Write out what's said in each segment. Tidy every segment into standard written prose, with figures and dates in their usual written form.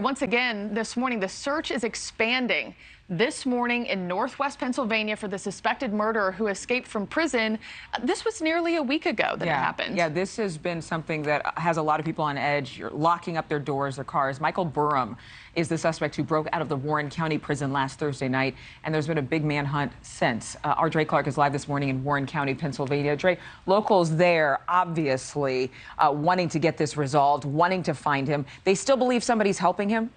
Once again, this morning, the search is expanding. This morning in Northwest Pennsylvania for the suspected murderer who escaped from prison. This was nearly a week ago that it happened. Yeah, this has been something that has a lot of people on edge. You're locking up their doors, their cars. Michael Burham is the suspect who broke out of the Warren County prison last Thursday night, and there's been a big manhunt since. Our Dre Clark is live this morning in Warren County, Pennsylvania. Dre, locals there obviously wanting to get this resolved, wanting to find him. They still believe somebody's helping him?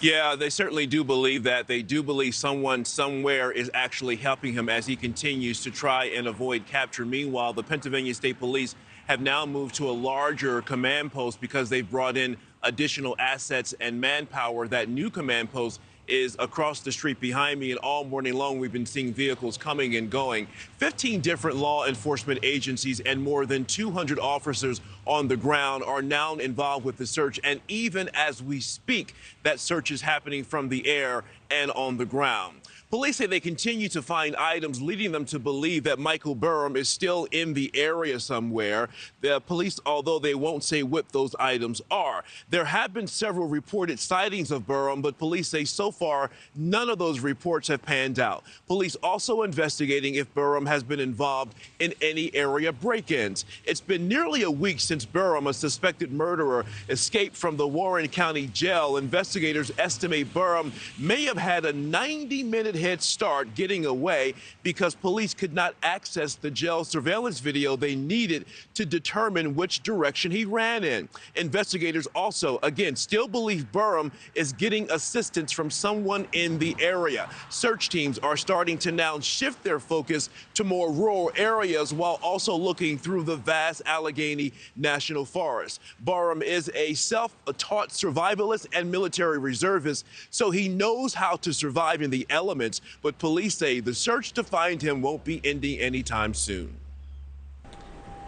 Yeah, they certainly do believe that. They do believe someone somewhere is actually helping him as he continues to try and avoid capture. Meanwhile, the Pennsylvania State Police have now moved to a larger command post because they've brought in additional assets and manpower. That new command post is across the street behind me, and all morning long we've been seeing vehicles coming and going. 15 different law enforcement agencies and more than 200 officers on the ground are now involved with the search, and even as we speak, that search is happening from the air and on the ground. Police say they continue to find items leading them to believe that Michael Burham is still in the area somewhere. The police, although they won't say what those items are. There have been several reported sightings of Burham, but police say so far none of those reports have panned out. Police also investigating if Burham has been involved in any area break-ins. It's been nearly a week since Burham, a suspected murderer, escaped from the Warren County jail. Investigators estimate Burham may have had a 90-minute head start getting away because police could not access the jail surveillance video they needed to determine which direction he ran in. Investigators also, again, still believe Burham is getting assistance from someone in the area. Search teams are starting to now shift their focus to more rural areas while also looking through the vast Allegheny National Forest. Burham is a self-taught survivalist and military reservist, so he knows how to survive in the elements. But police say the search to find him won't be ending anytime soon.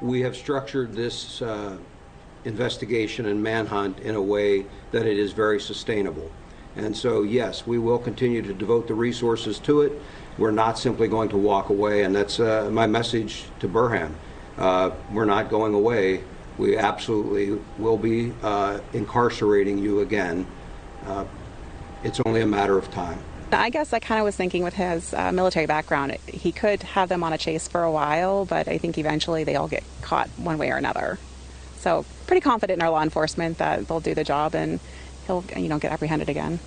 We have structured this investigation and manhunt in a way that it is very sustainable. And so, yes, we will continue to devote the resources to it. We're not simply going to walk away, and that's my message to Burham. We're not going away. We absolutely will be incarcerating you again. It's only a matter of time. I guess I kind of was thinking with his military background, he could have them on a chase for a while, but I think eventually they all get caught one way or another. So pretty confident in our law enforcement that they'll do the job and he'll, get apprehended again.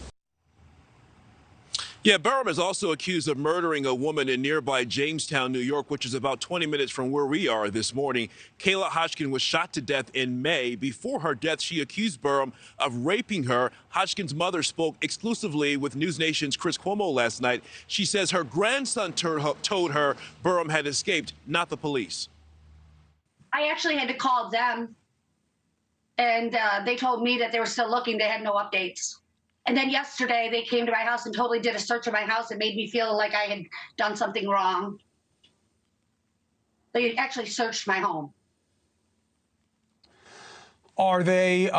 Yeah, Burham is also accused of murdering a woman in nearby Jamestown, New York, which is about 20 minutes from where we are this morning. Kayla Hodgkin was shot to death in May. Before her death, she accused Burham of raping her. Hodgkin's mother spoke exclusively with NewsNation's Chris Cuomo last night. She says her grandson told her Burham had escaped, not the police. I actually had to call them, and they told me that they were still looking. They had no updates. And then yesterday, they came to my house and totally did a search of my house and made me feel like I had done something wrong. They actually searched my home. Are they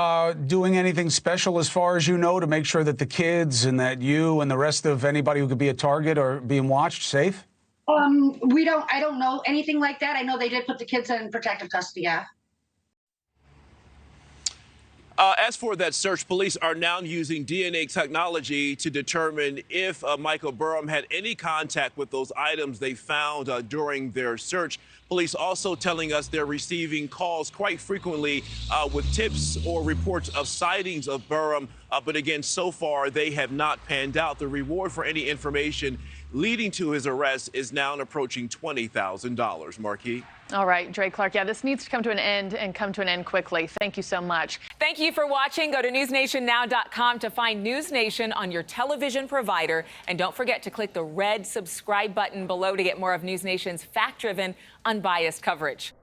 doing anything special, as far as you know, to make sure that the kids and that you and the rest of anybody who could be a target are being watched safe? I don't know anything like that. I know they did put the kids in protective custody, yeah. As for that search, police are now using DNA technology to determine if Michael Burham had any contact with those items they found during their search. Police also telling us they're receiving calls quite frequently with tips or reports of sightings of Burham. But again, so far, they have not panned out. The reward for any information leading to his arrest is now approaching $20,000. Marquis. All right, Dre Clark. Yeah, this needs to come to an end and come to an end quickly. Thank you so much. Thank you for watching. Go to newsnationnow.com to find NewsNation on your television provider. And don't forget to click the red subscribe button below to get more of NewsNation's fact-driven, unbiased coverage.